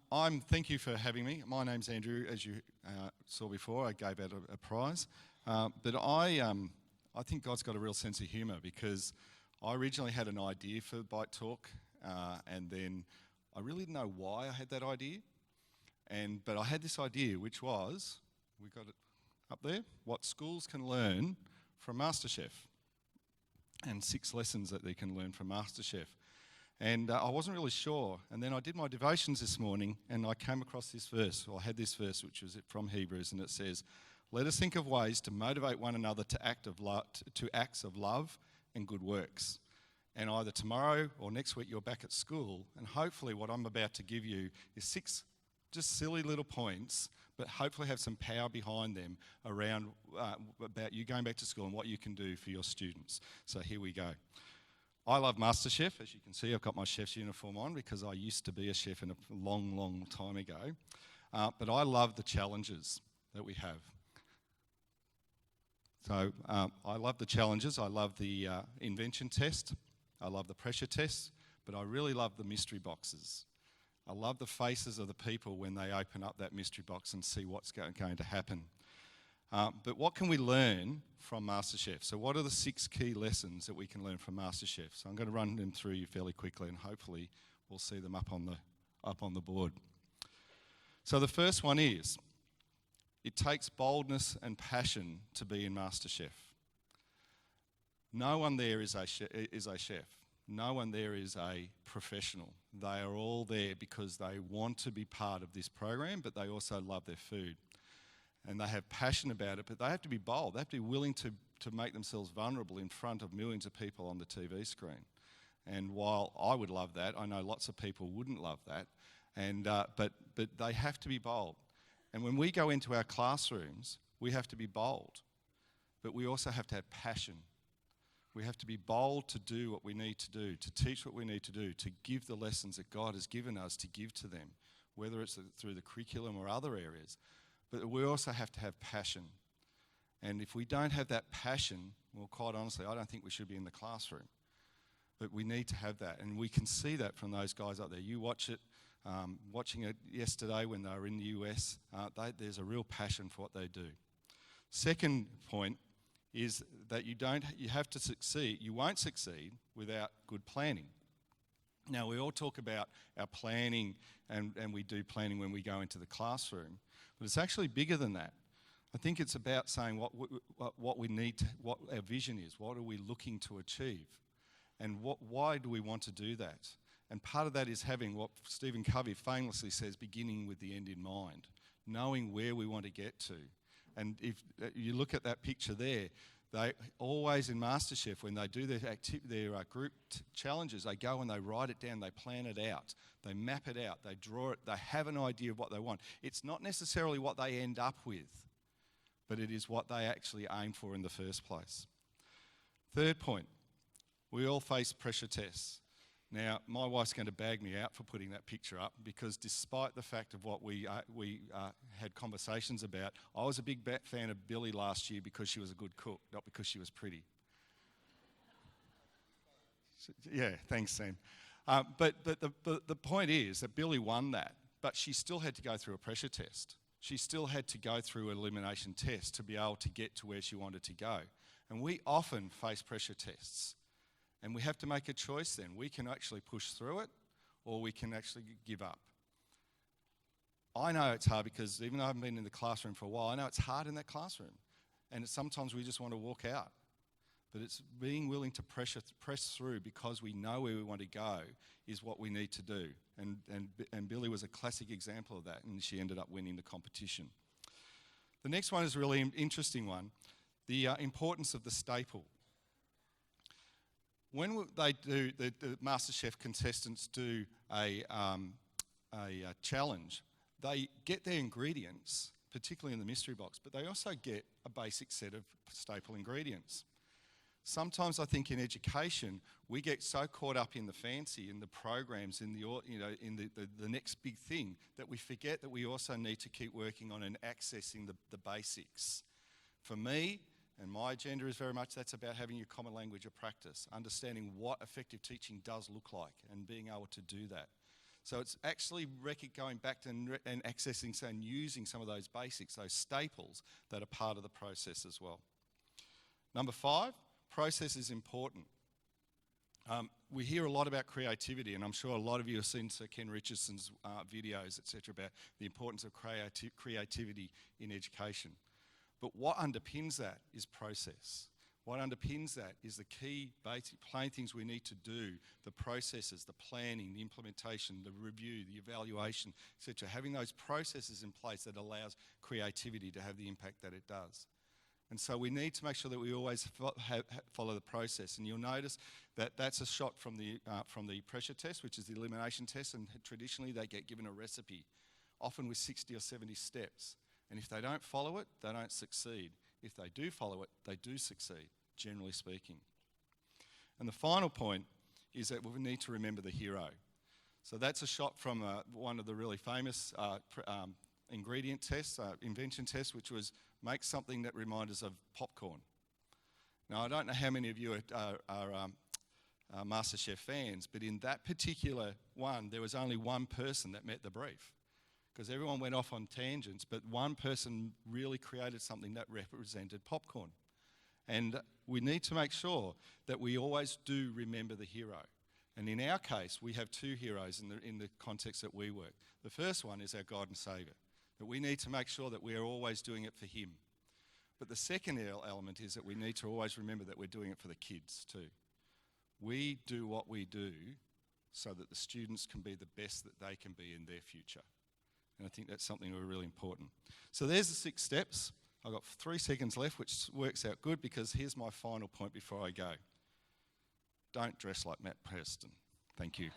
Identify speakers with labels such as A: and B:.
A: Thank you for having me. My name's Andrew. As you saw before, I gave out a prize. But I think God's got a real sense of humour, because I originally had an idea for Bite Talk, and then I really didn't know why I had that idea. But I had this idea, which was, we got it up there, what schools can learn from MasterChef, and 6 lessons that they can learn from MasterChef. And I wasn't really sure. And then I did my devotions this morning, and I came across this verse, or I had this verse, which was from Hebrews, and it says, "Let us think of ways to motivate one another to acts of love and good works." And either tomorrow or next week you're back at school, and hopefully what I'm about to give you is 6 just silly little points, but hopefully have some power behind them around about you going back to school and what you can do for your students. So here we go. I love MasterChef. As you can see, I've got my chef's uniform on because I used to be a chef a long, long time ago. But I love the challenges that we have. So I love the challenges. I love the invention test. I love the pressure test. But I really love the mystery boxes. I love the faces of the people when they open up that mystery box and see what's going to happen. But what can we learn from MasterChef? So what are the 6 key lessons that we can learn from MasterChef? So I'm going to run them through you fairly quickly, and hopefully we'll see them up on the board. So the first one is, it takes boldness and passion to be in MasterChef. No one there is a chef. No one there is a professional. They are all there because they want to be part of this program, but they also love their food. And they have passion about it, but they have to be bold. They have to be willing to make themselves vulnerable in front of millions of people on the TV screen. And while I would love that, I know lots of people wouldn't love that. But they have to be bold. And when we go into our classrooms, we have to be bold. But we also have to have passion. We have to be bold to do what we need to do, to teach what we need to do, to give the lessons that God has given us to give to them, whether it's through the curriculum or other areas. But we also have to have passion. And if we don't have that passion, well, quite honestly, I don't think we should be in the classroom. But we need to have that. And we can see that from those guys up there. You watch it, watching it yesterday when they were in the US, there's a real passion for what they do. Second point is that you have to succeed. You won't succeed without good planning. Now, we all talk about our planning, and we do planning when we go into the classroom. But it's actually bigger than that. I think it's about saying what we need, what our vision is. What are we looking to achieve? And why do we want to do that? And part of that is having what Stephen Covey famously says, beginning with the end in mind, knowing where we want to get to. And if you look at that picture there, they always in MasterChef, when they do their group challenges, they go and they write it down, they plan it out, they map it out, they draw it, they have an idea of what they want. It's not necessarily what they end up with, but it is what they actually aim for in the first place. Third point, we all face pressure tests. Now, my wife's going to bag me out for putting that picture up, because despite the fact of what we had conversations about, I was a big fan of Billy last year because she was a good cook, not because she was pretty. Yeah, thanks, Sam. But the point is that Billy won that, but she still had to go through a pressure test. She still had to go through an elimination test to be able to get to where she wanted to go. And we often face pressure tests. And we have to make a choice then. We can actually push through it, or we can actually give up. I know it's hard because even though I haven't been in the classroom for a while, I know it's hard in that classroom. And sometimes we just want to walk out. But it's being willing to press through because we know where we want to go is what we need to do. And Billy was a classic example of that, and she ended up winning the competition. The next one is a really interesting one, the importance of the staple. When they do, the MasterChef contestants do a challenge, they get their ingredients, particularly in the mystery box, but they also get a basic set of staple ingredients. Sometimes I think in education, we get so caught up in the fancy, in the programs, in the next big thing, that we forget that we also need to keep working on and accessing the basics. For me, and my agenda is very much that's about having your common language of practice, understanding what effective teaching does look like and being able to do that. So it's actually going back to and accessing and using some of those basics, those staples that are part of the process as well. Number 5, process is important. We hear a lot about creativity, and I'm sure a lot of you have seen Sir Ken Richardson's videos, etc., about the importance of creativity in education. But what underpins that is process. What underpins that is the key basic plain things we need to do, the processes, the planning, the implementation, the review, the evaluation, etc. Having those processes in place that allows creativity to have the impact that it does. And so we need to make sure that we always follow the process. And you'll notice that that's a shot from the pressure test, which is the elimination test, and traditionally they get given a recipe, often with 60 or 70 steps. And if they don't follow it, they don't succeed. If they do follow it, they do succeed, generally speaking. And the final point is that we need to remember the hero. So that's a shot from one of the really famous ingredient tests, invention tests, which was make something that reminds us of popcorn. Now, I don't know how many of you are MasterChef fans, but in that particular one, there was only one person that met the brief, because everyone went off on tangents, but one person really created something that represented popcorn. And we need to make sure that we always do remember the hero. And in our case, we have 2 heroes in the context that we work. The first one is our God and Saviour, that we need to make sure that we are always doing it for him. But the second element is that we need to always remember that we're doing it for the kids too. We do what we do so that the students can be the best that they can be in their future. And I think that's something really important. So there's the 6 steps. I've got 3 seconds left, which works out good, because here's my final point before I go. Don't dress like Matt Preston. Thank you.